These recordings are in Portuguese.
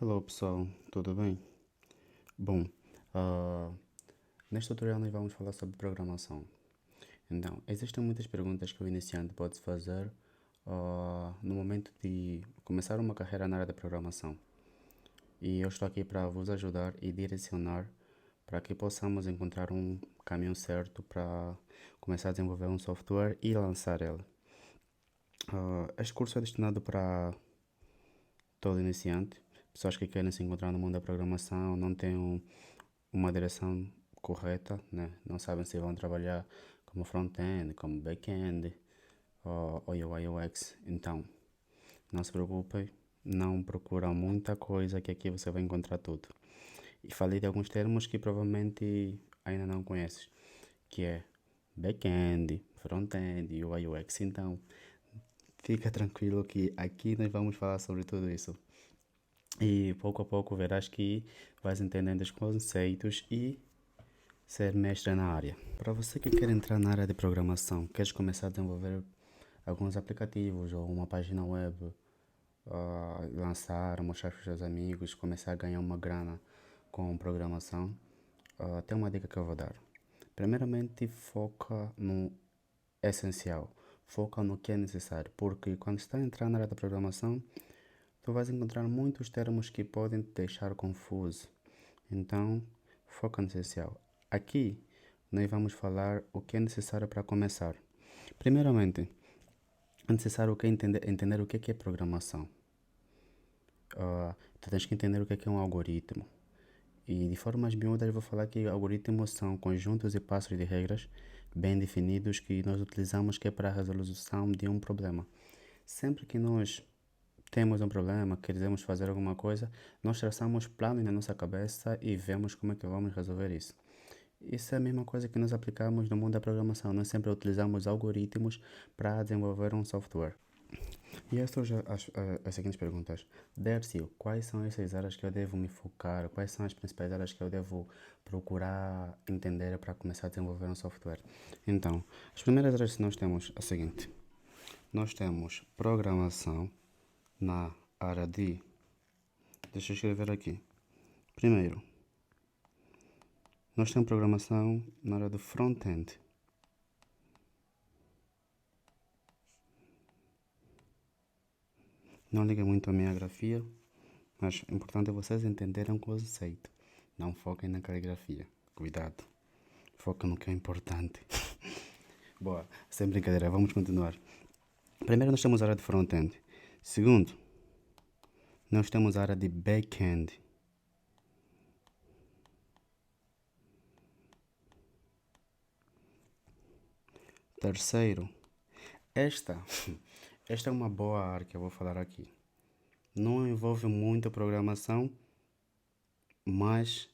Hello pessoal, tudo bem? Bom, ah, neste tutorial nós vamos falar sobre programação. Então, existem muitas perguntas que o iniciante pode fazer no momento de começar uma carreira na área da programação. E eu estou aqui para vos ajudar e direcionar para que possamos encontrar um caminho certo para começar a desenvolver um software e lançar ele. Este curso é destinado para todo iniciante, pessoas que querem se encontrar no mundo da programação, não têm uma direção correta, né? Não sabem se vão trabalhar como front-end, como back-end ou UI UX. Então, não se preocupem, não procura muita coisa que aqui você vai encontrar tudo. E falei de alguns termos que provavelmente ainda não conheces, que é back-end, front-end e UI UX. Então, fica tranquilo que aqui nós vamos falar sobre tudo isso. E pouco a pouco verás que vais entendendo os conceitos e ser mestre na área. Para você que quer entrar na área de programação, queres começar a desenvolver alguns aplicativos ou uma página web, lançar, mostrar para os seus amigos, começar a ganhar uma grana com programação, tem uma dica que eu vou dar. Primeiramente, foca no essencial, foca no que é necessário, porque quando está a entrar na área da programação, tu vais encontrar muitos termos que podem te deixar confuso. Então, foca no essencial. Aqui, nós vamos falar o que é necessário para começar. Primeiramente, é necessário entender o que é programação. Tu tens que entender o que é um algoritmo. E de formas miúdas, eu vou falar que algoritmos são conjuntos e passos de regras bem definidos que nós utilizamos que é para a resolução de um problema. Sempre que nós temos um problema, queremos fazer alguma coisa, nós traçamos planos na nossa cabeça e vemos como é que vamos resolver isso. Isso é a mesma coisa que nós aplicamos no mundo da programação. Nós sempre utilizamos algoritmos para desenvolver um software. E estas são as seguintes perguntas. Dércio, quais são essas áreas que eu devo me focar? Quais são as principais áreas que eu devo procurar entender para começar a desenvolver um software? Então, as primeiras áreas que nós temos é a seguinte. Nós temos programação na área de... Deixa eu escrever aqui. Primeiro, nós temos programação na área do front-end. Não liga muito à minha grafia, mas o importante é vocês entenderem o conceito. Não foquem na caligrafia. Cuidado. Foca no que é importante. Boa, sem brincadeira, vamos continuar. Primeiro nós temos a área de front-end. Segundo, nós temos a área de back-end. Terceiro, esta, esta é uma boa área que eu vou falar aqui. Não envolve muita programação, mas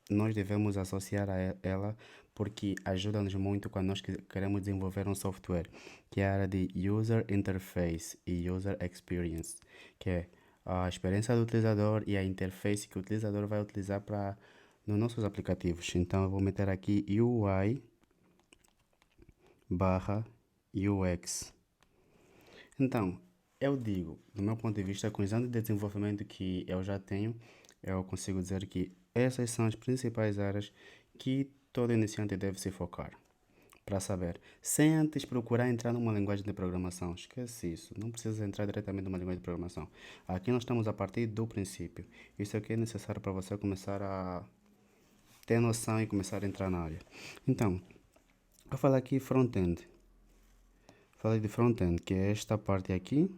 nós devemos associar a ela porque ajuda-nos muito quando nós queremos desenvolver um software, que é a área de User Interface e User Experience, que é a experiência do utilizador e a interface que o utilizador vai utilizar para nos nossos aplicativos. Então eu vou meter aqui UI barra UX. Então, eu digo, do meu ponto de vista, com os anos de desenvolvimento que eu já tenho, eu consigo dizer que essas são as principais áreas que todo iniciante deve se focar. Para saber, sem antes procurar entrar numa linguagem de programação, esquece isso, não precisa entrar diretamente numa linguagem de programação. Aqui nós estamos a partir do princípio. Isso aqui é necessário para você começar a ter noção e começar a entrar na área. Então, vou falar aqui front-end. Falei de front-end, que é esta parte aqui.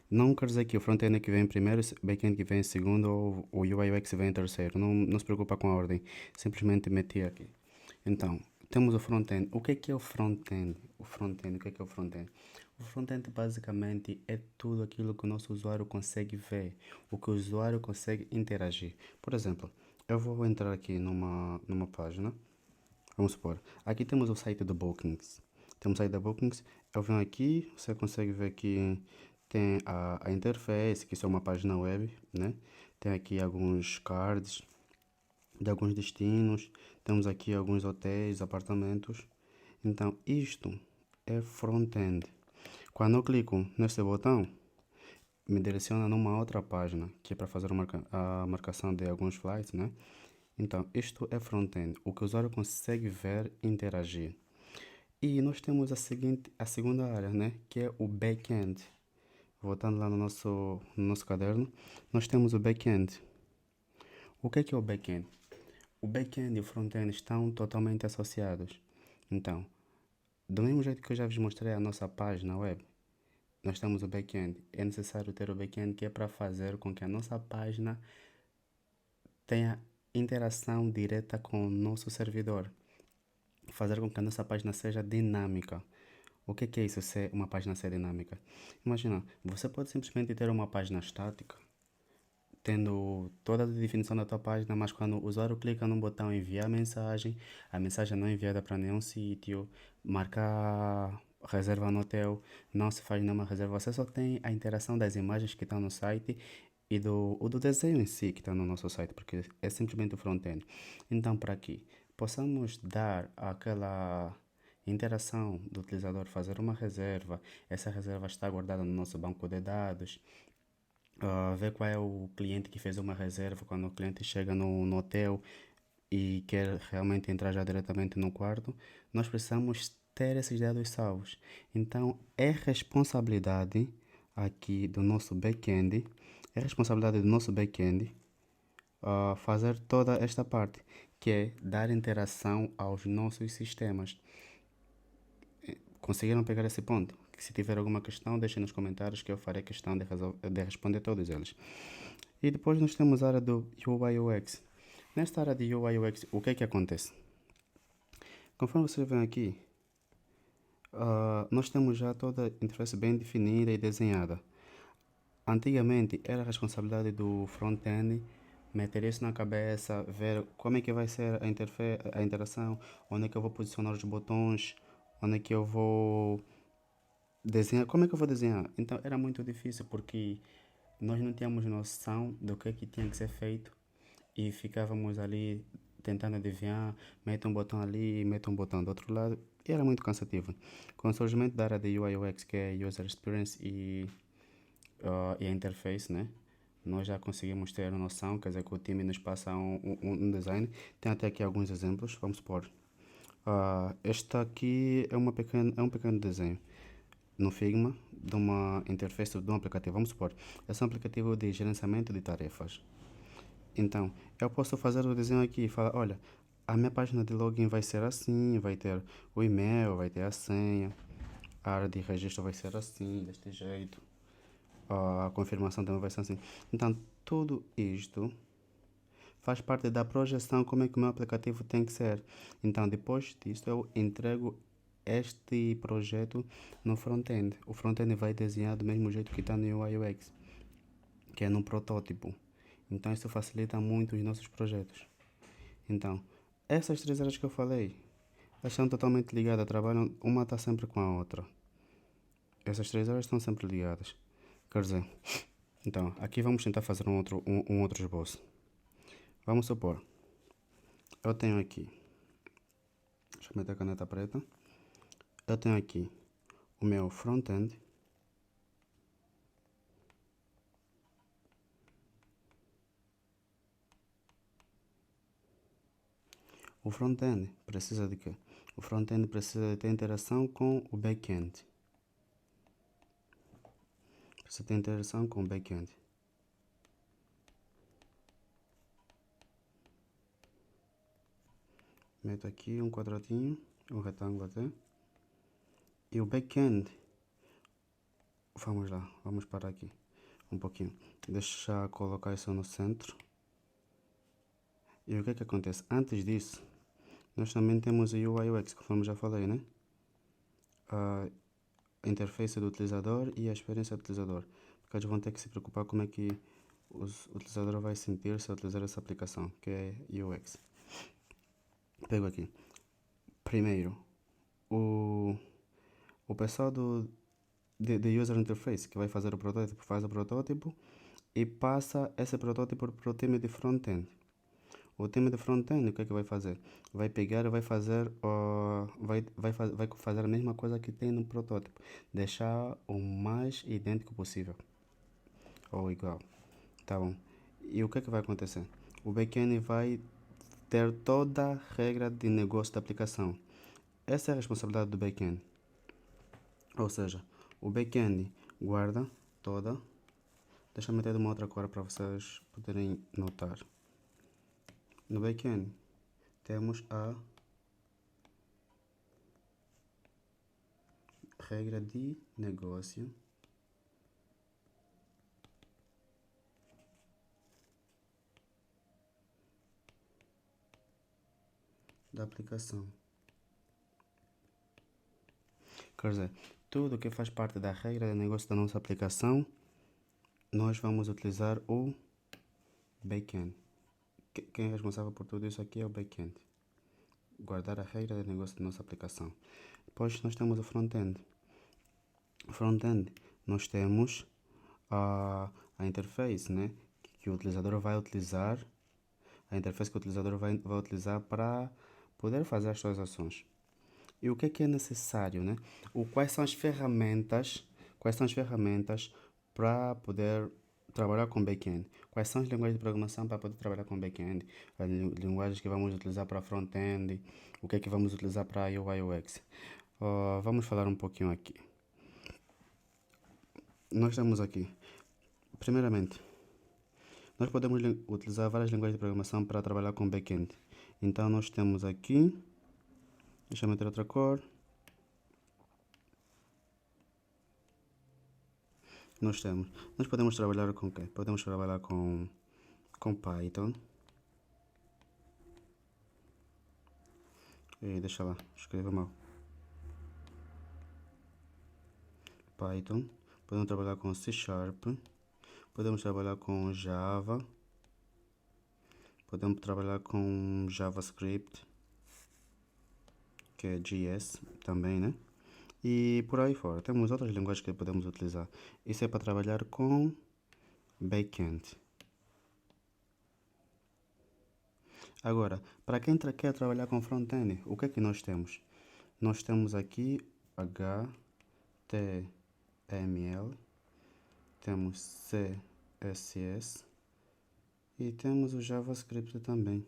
Não quer dizer que o front-end é que vem primeiro, o back-end que vem em segundo ou o UI UX vem em terceiro. Não se preocupa com a ordem. Simplesmente meti aqui. Então, temos o front-end. O que é o front-end? O front-end, o que é o front-end? O front-end basicamente é tudo aquilo que o nosso usuário consegue ver, o que o usuário consegue interagir. Por exemplo, eu vou entrar aqui numa página. Vamos supor, aqui temos o site do Bookings. Temos o site da Bookings. Eu venho aqui, você consegue ver que tem a interface, que isso é uma página web, né? Tem aqui alguns cards de alguns destinos. Temos aqui alguns hotéis, apartamentos. Então, isto é front-end. Quando eu clico neste botão, me direciona numa outra página, que é para fazer a marcação de alguns flights, né? Então, isto é front-end, o que o usuário consegue ver e interagir. E nós temos a segunda área, né? Que é o back-end. Voltando lá no nosso caderno, nós temos o back-end. O que é o back-end? O back-end e o front-end estão totalmente associados. Então, do mesmo jeito que eu já vos mostrei a nossa página web, nós temos o back-end. É necessário ter o back-end que é para fazer com que a nossa página tenha interação direta com o nosso servidor. Fazer com que a nossa página seja dinâmica. O que é isso, ser uma página ser dinâmica? Imagina, você pode simplesmente ter uma página estática, tendo toda a definição da tua página, mas quando o usuário clica no botão enviar mensagem, a mensagem não é enviada para nenhum sítio, marcar reserva no hotel, não se faz nenhuma reserva, você só tem a interação das imagens que estão no site e do desenho em si que está no nosso site, porque é simplesmente o front-end. Então, para que possamos dar aquela interação do utilizador, fazer uma reserva, essa reserva está guardada no nosso banco de dados, ver qual é o cliente que fez uma reserva quando o cliente chega no hotel e quer realmente entrar já diretamente no quarto, nós precisamos ter esses dados salvos. Então, é responsabilidade aqui do nosso back-end, é responsabilidade do nosso back-end fazer toda esta parte, que é dar interação aos nossos sistemas. Conseguiram pegar esse ponto? Que se tiver alguma questão, deixem nos comentários que eu farei questão de responder todos eles. E depois nós temos a área do UI UX. Nesta área de UI UX, o que é que acontece? Conforme vocês veem aqui, nós temos já toda a interface bem definida e desenhada. Antigamente era a responsabilidade do front-end meter isso na cabeça, ver como é que vai ser a interação, onde é que eu vou posicionar os botões, onde é que eu vou desenhar, como é que eu vou desenhar? Então era muito difícil porque nós não tínhamos noção do que tinha que ser feito e ficávamos ali tentando adivinhar, mete um botão ali, mete um botão do outro lado, e era muito cansativo. Com o surgimento da área de UI UX, que é User Experience e a interface, né? Nós já conseguimos ter noção, quer dizer que o time nos passa um design. Tem até aqui alguns exemplos, vamos supor. Este aqui é um pequeno desenho no Figma de uma interface de um aplicativo. Vamos supor, esse é um aplicativo de gerenciamento de tarefas. Então, eu posso fazer o desenho aqui e falar, olha, a minha página de login vai ser assim, vai ter o e-mail, vai ter a senha, a área de registro vai ser assim, deste jeito, a confirmação também vai ser assim. Então, tudo isto faz parte da projeção como é que o meu aplicativo tem que ser. Então, depois disso, eu entrego este projeto no front-end. O front-end vai desenhar do mesmo jeito que está no UI UX, que é num protótipo. Então, isso facilita muito os nossos projetos. Então, essas três áreas que eu falei, elas estão totalmente ligadas, trabalham, uma está sempre com a outra. Essas três áreas estão sempre ligadas. Quer dizer, então, aqui vamos tentar fazer um outro esboço. Vamos supor, eu tenho aqui, deixa eu meter a caneta preta, eu tenho aqui o meu front-end, o front-end precisa de quê? O front-end precisa de ter interação com o back-end. Precisa ter interação com o back-end. Meto aqui um quadradinho, um retângulo até. E o back-end, vamos lá, vamos parar aqui um pouquinho. Deixa eu colocar isso no centro. E o que acontece? Antes disso, nós também temos o UI UX, conforme já falei, né? A interface do utilizador e a experiência do utilizador. Porque eles vão ter que se preocupar como é que o utilizador vai sentir-se ao utilizar essa aplicação, que é UX. Pego aqui. Primeiro, o pessoal de User Interface, que vai fazer o protótipo, faz o protótipo e passa esse protótipo para o time de front-end. O time de front-end, o que é que vai fazer? Vai pegar e vai fazer, vai fazer a mesma coisa que tem no protótipo. Deixar o mais idêntico possível. ou igual. Tá bom. E o que é que vai acontecer? O back-end vai ter toda a regra de negócio da aplicação. Essa é a responsabilidade do back-end. Ou seja, o back-end guarda toda. Deixa eu meter de uma outra cor para vocês poderem notar. No back-end temos a regra de negócio da aplicação. Quer dizer, tudo que faz parte da regra de negócio da nossa aplicação, nós vamos utilizar o back-end. Quem é responsável por tudo isso aqui é o back-end. Guardar a regra de negócio da nossa aplicação. Depois nós temos o front-end. O front-end, nós temos a interface, né? Que o utilizador vai utilizar, a interface que o utilizador vai utilizar para poder fazer as suas ações. E o que é necessário, né? Quais são as ferramentas para poder trabalhar com back-end? Quais são as linguagens de programação para poder trabalhar com back-end? As linguagens que vamos utilizar para front-end? O que é que vamos utilizar para UI UX? Vamos falar um pouquinho aqui. Nós temos aqui, primeiramente, nós podemos utilizar várias linguagens de programação para trabalhar com back-end. Então nós temos aqui, deixa eu meter outra cor. Nós podemos trabalhar com o quê? Podemos trabalhar com Python. Deixa lá, escreva mal. Python. Podemos trabalhar com C Sharp. Podemos trabalhar com Java. Podemos trabalhar com JavaScript, que é JS também, né? E por aí fora. Temos outras linguagens que podemos utilizar. Isso é para trabalhar com back-end. Agora, para quem quer trabalhar com front-end, o que é que nós temos? Nós temos aqui HTML, temos CSS e temos o JavaScript também.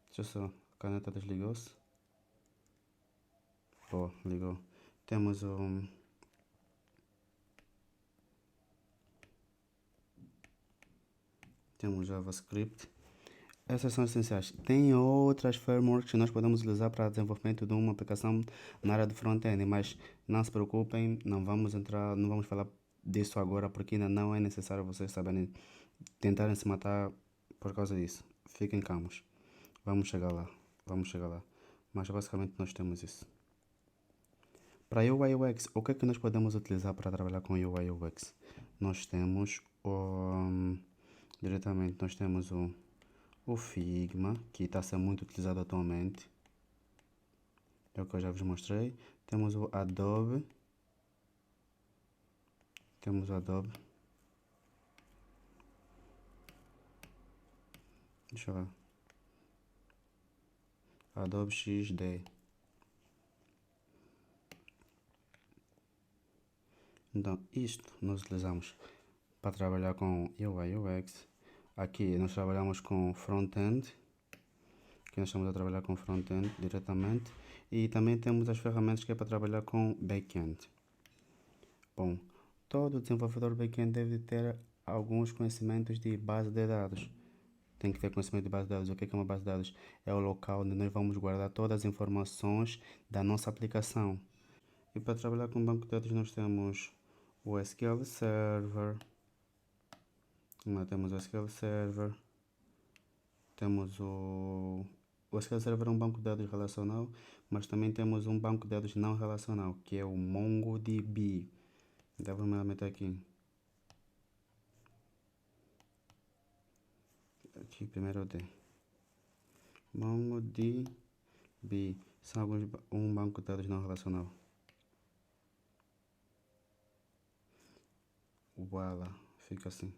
Deixa eu só, a caneta desligou-se. Ligou. Temos temos JavaScript. Essas são essenciais. Tem outras frameworks que nós podemos utilizar para desenvolvimento de uma aplicação na área do front-end, mas não se preocupem, não vamos falar disso agora, porque ainda não é necessário vocês saberem, tentarem se matar por causa disso. Fiquem calmos. Vamos chegar lá. Mas basicamente nós temos isso. Para UI UX, o que é que nós podemos utilizar para trabalhar com UI UX? Nós temos diretamente nós temos o Figma, que está sendo muito utilizado atualmente. É o que eu já vos mostrei. Temos o Adobe. Deixa eu ver. Adobe XD. Então, isto nós utilizamos para trabalhar com UI UX. Aqui nós trabalhamos com front-end, que nós estamos a trabalhar com front-end diretamente. E também temos as ferramentas que é para trabalhar com back-end. Bom, todo desenvolvedor back-end deve ter alguns conhecimentos de base de dados. Tem que ter conhecimento de base de dados. O que é uma base de dados? É o local onde nós vamos guardar todas as informações da nossa aplicação. E para trabalhar com banco de dados nós temos o SQL Server. Temos o SQL Server. Temos o SQL Server é um banco de dados relacional, mas também temos um banco de dados não relacional, que é o MongoDB. Então vamos meter aqui. Aqui primeiro o D. MongoDB são um banco de dados não relacional. Voila, fica assim.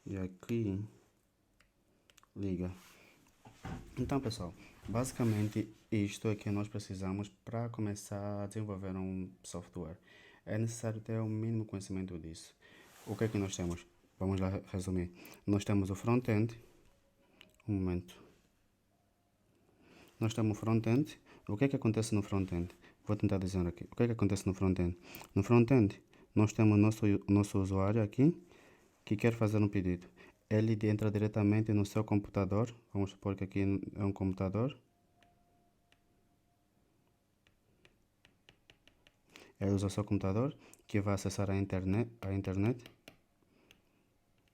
E aqui liga. Então pessoal, basicamente isto é que nós precisamos para começar a desenvolver um software. é necessário ter o mínimo conhecimento disso. O que é que nós temos? Vamos lá resumir. Nós temos o front-end. Um momento. Nós temos o front-end. O que é que acontece no front-end? Vou tentar dizer aqui. O que é que acontece no front-end? No front-end, nós temos o nosso usuário aqui que quer fazer um pedido. Ele entra diretamente no seu computador. Vamos supor que aqui é um computador. Ele usa o seu computador que vai acessar a internet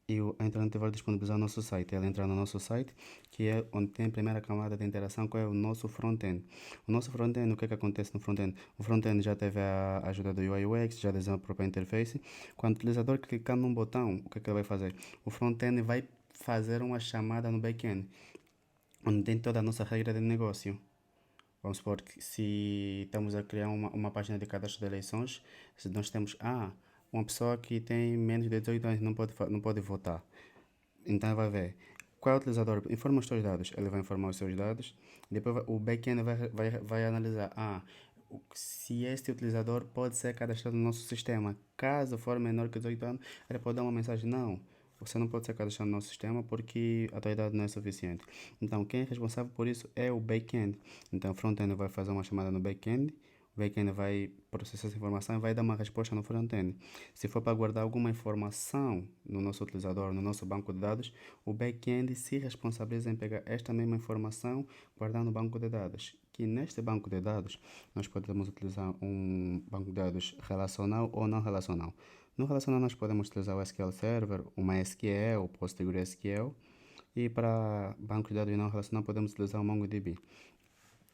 e a internet vai disponibilizar o nosso site. Ele entra no nosso site, que é onde tem a primeira camada de interação, que é o nosso front-end. O nosso front-end, o que é que acontece no front-end? O front-end já teve a ajuda do UI UX, já desenha a própria interface. Quando o utilizador clicar num botão, o que é que ele vai fazer? O front-end vai fazer uma chamada no back-end, onde tem toda a nossa regra de negócio. Vamos supor que se estamos a criar uma página de cadastro de eleições, se nós temos uma pessoa que tem menos de 18 anos não pode votar. Então vai ver qual é o utilizador, informa os seus dados, ele vai informar os seus dados, depois o back-end vai analisar se este utilizador pode ser cadastrado no nosso sistema. Caso for menor que 18 anos, ele pode dar uma mensagem, não, você não pode ser cadastrado no nosso sistema porque a tua idade não é suficiente. Então, quem é responsável por isso é o back-end. Então, o front-end vai fazer uma chamada no back-end, o back-end vai processar essa informação e vai dar uma resposta no front-end. Se for para guardar alguma informação no nosso utilizador, no nosso banco de dados, o back-end se responsabiliza em pegar esta mesma informação, guardar no banco de dados. Que neste banco de dados, nós podemos utilizar um banco de dados relacional ou não relacional. No relacional nós podemos utilizar o SQL Server, o MySQL, o PostgreSQL, e para banco de dados não relacional podemos utilizar o MongoDB.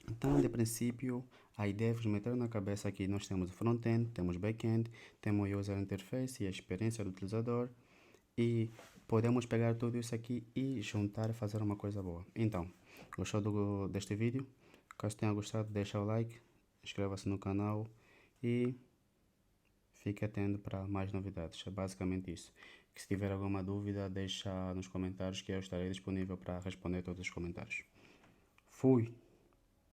Então, de princípio, a ideia é vos meter na cabeça que nós temos o front-end, temos back-end, temos o user interface e a experiência do utilizador, e podemos pegar tudo isso aqui e juntar e fazer uma coisa boa. Então, gostou deste vídeo? Caso tenha gostado, deixa o like, inscreva-se no canal e fique atento para mais novidades. É basicamente isso. Que se tiver alguma dúvida, deixa nos comentários que eu estarei disponível para responder todos os comentários. Fui!